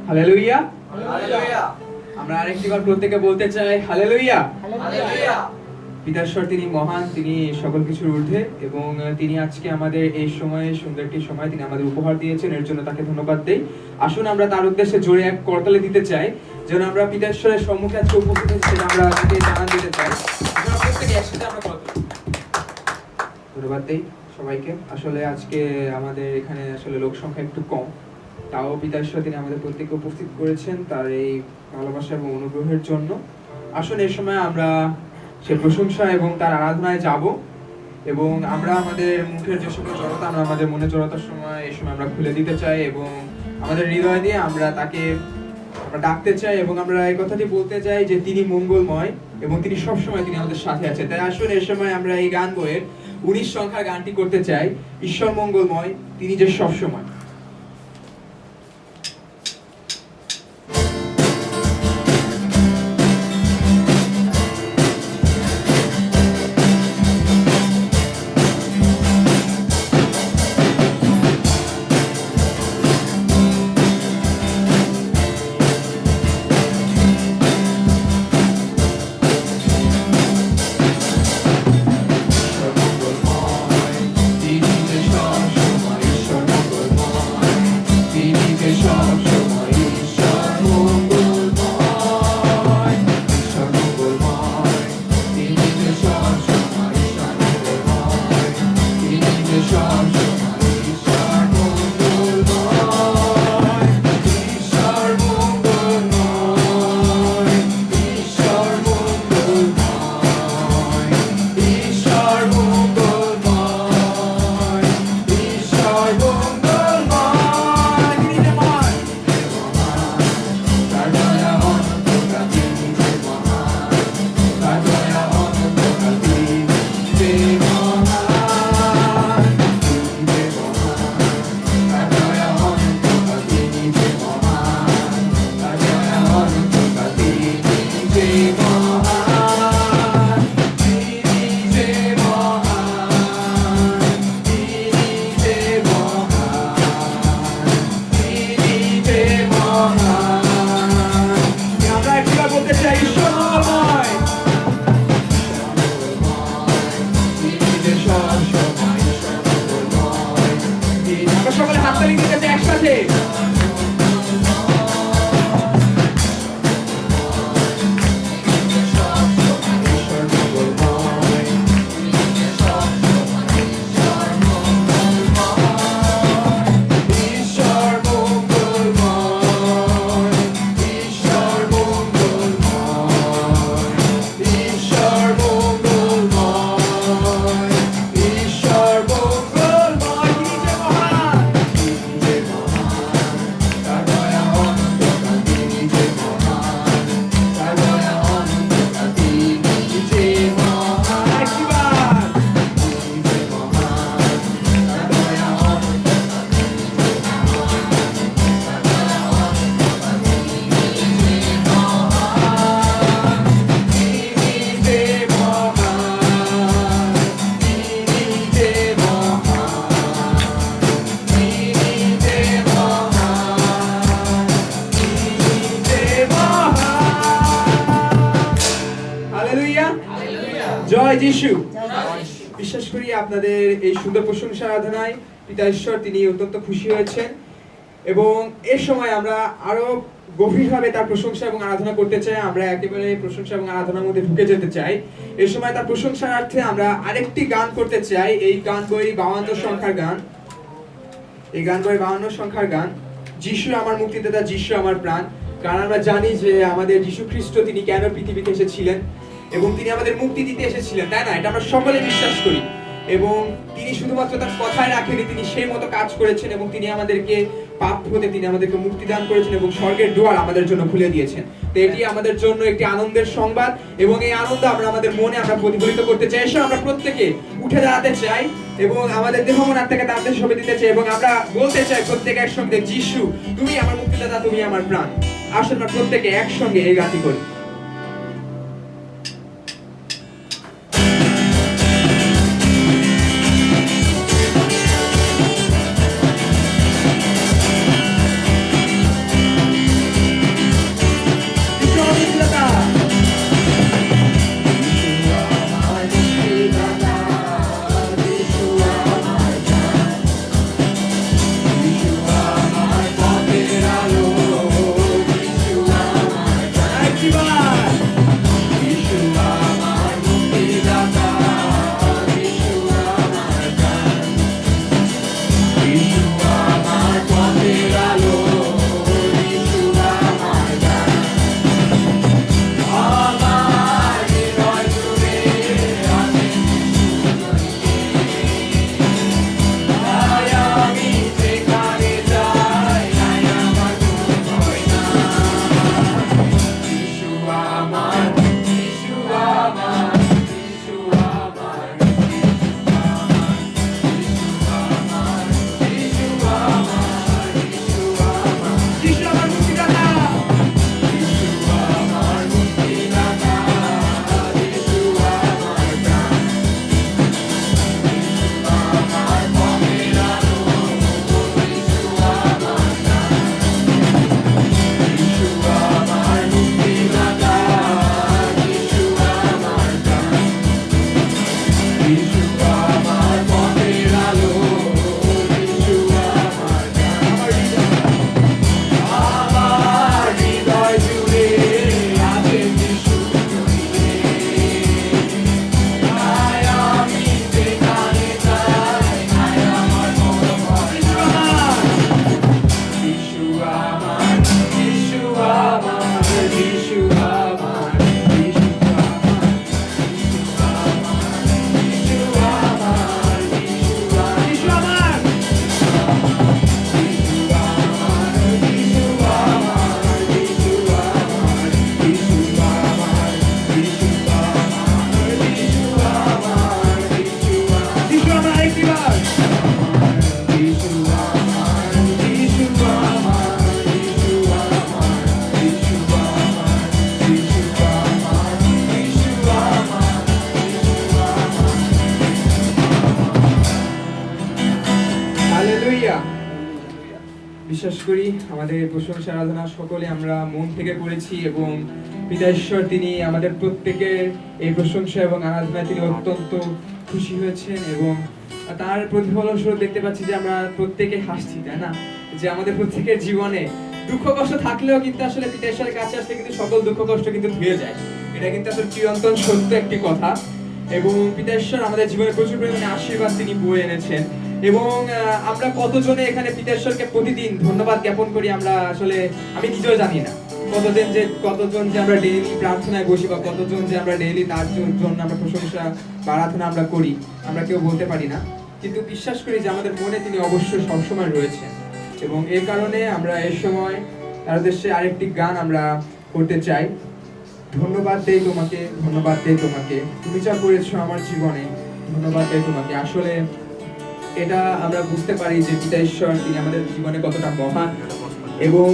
Hallelujah. Hallelujah. আমরা আরেকটিবার প্রত্যেকে বলতে চাই হালেলুয়া। হালেলুয়া। পিতাশ্বর তিনি মহান, তিনি সকল কিছুর ঊর্ধ্বে, এবং তিনি আজকে আমাদের এই সময়ে সুন্দর একটি সময় তিনি আমাদের উপহার দিয়েছেন, এর জন্য তাকে ধন্যবাদ দেই। আসুন আমরা তার উদ্দেশ্যে জোরে এক করতালি দিতে চাই, যেন আমরা পিতাশ্বরের সম্মুখে আজকে উপস্থিত হয়েছি সেটা আমরা তাকে জানান দিতে চাই। আমরা প্রত্যেকে একসাথে আমরা করতালি ধন্যবাদ দেই সবাইকে। আসলে আজকে আমাদের এখানে আসলে লোক সংখ্যা একটু কম, তাও পিতাশ্বর তিনি আমাদের প্রত্যেকে উপস্থিত করেছেন তার এই ভালোবাসা এবং অনুগ্রহের জন্য। আসুন এই সময় আমরা সে প্রশংসা এবং তার আরাধনায় যাব, এবং আমরা আমাদের মুখের যে সকল জড়তা আমরা আমাদের মনে জড়তার সময় এই সময় আমরা খুলে দিতে চাই, এবং আমাদের হৃদয় দিয়ে আমরা তাকে ডাকতে চাই, এবং আমরা এই কথাটি বলতে চাই যে তিনি মঙ্গলময় এবং তিনি সবসময় তিনি আমাদের সাথে আছে। তাই আসুন এই সময় আমরা এই গান বইয়ের 19 সংখ্যার গানটি করতে চাই, ঈশ্বর মঙ্গলময় তিনি যে সবসময়। সকলে হাততালি দিতে চাই একসাথে। জয় যিশু। বিশ্বাস করি আপনাদের এই সুন্দর প্রশংসা আরাধনায় পিতা ঈশ্বর তিনি অত্যন্ত খুশি হয়েছেন, এবং এর সময় আমরা আরো গভীরভাবে তার প্রশংসা এবং আরাধনা করতে চাই। আমরা একেবারে প্রশংসা এবং আরাধনার মধ্যে ঢুকে যেতে চাই। এর সময় তার প্রশংসার্থে আমরা আরেকটি গান করতে চাই। এই গান বই 52 সংখ্যার গান। এই গান বই 52 সংখ্যার গান, যিশু আমার মুক্তিদাতা, যিশু আমার প্রাণ। কারণ আমরা জানি যে আমাদের যিশু খ্রিস্ট তিনি কেন পৃথিবীতে এসেছিলেন এবং তিনি আমাদের মুক্তি দিতে এসেছিলেন, তাই না? এটা আমরা সকলে বিশ্বাস করি, এবং তিনি শুধুমাত্র তার কথায় রাখেনি, তিনি সেই মতো কাজ করেছেন, এবং তিনি আমাদেরকে পাপ হতে তিনি আমাদেরকে মুক্তি দান করেছেন এবং স্বর্গের দুয়ার আমাদের জন্য খুলে দিয়েছেন। তো এটি আমাদের জন্য একটি আনন্দের সংবাদ, এবং এই আনন্দ আমরা আমাদের মনে আমরা প্রতিফলিত করতে চাই। এসে আমরা প্রত্যেকে উঠে দাঁড়াতে চাই এবং আমাদের দেহ মন আত্মাকে তার দেশে সঁপে দিতে চাই, এবং আমরা বলতে চাই প্রত্যেকে একসঙ্গে, যিশু তুমি আমার মুক্তিদাতা, তুমি আমার প্রাণ। আসুন আমরা প্রত্যেকে একসঙ্গে এই গানটি করি। করি আমাদের প্রশংসা আরাধনা সকলে আমরা মন থেকে করেছি এবং পিতা ঈশ্বর তিনি আমাদের প্রত্যেকের এই প্রশংসা এবং আরাধনায় তিনি অত্যন্ত খুশি হয়েছেন এবং তার প্রতিফলন স্বরূপ দেখতে পাচ্ছি যে আমরা প্রত্যেকে হাসছি, তাই না? যে আমাদের প্রত্যেকের জীবনে দুঃখ কষ্ট থাকলেও কিন্তু আসলে পিতা ঈশ্বরের কাছে আসলে কিন্তু সকল দুঃখ কষ্ট কিন্তু ধুয়ে যায়। এটা কিন্তু আসলে চিরন্তন সত্য একটি কথা এবং পিতা ঈশ্বর আমাদের জীবনে প্রচুর পরিমাণে আশীর্বাদ তিনি বয়ে এনেছেন এবং আমরা কতজনে এখানে পিতা ঈশ্বরকে প্রতিদিন ধন্যবাদ জ্ঞাপন করি আমরা আসলে আমি নিজেও জানি না। কতজন যে আমরা ডেইলি প্রার্থনায় বসি বা কতজন যে আমরা ডেইলি তার জন্য আমরা প্রশংসা বা আরাধনা আমরা করি আমরা কেউ বলতে পারি না, কিন্তু বিশ্বাস করি যে আমাদের মনে তিনি অবশ্যই সবসময় রয়েছেন এবং এর কারণে আমরা এই সময় তার উদ্দেশ্যে আরেকটি গান আমরা করতে চাই। ধন্যবাদ দেই তোমাকে, ধন্যবাদ দেই তোমাকে, তুমি যা করেছো আমার জীবনে, ধন্যবাদ দেই তোমাকে। আসলে এটা আমরা বুঝতে পারি যে পিতা ঈশ্বর তিনি আমাদের জীবনে কতটা মহান এবং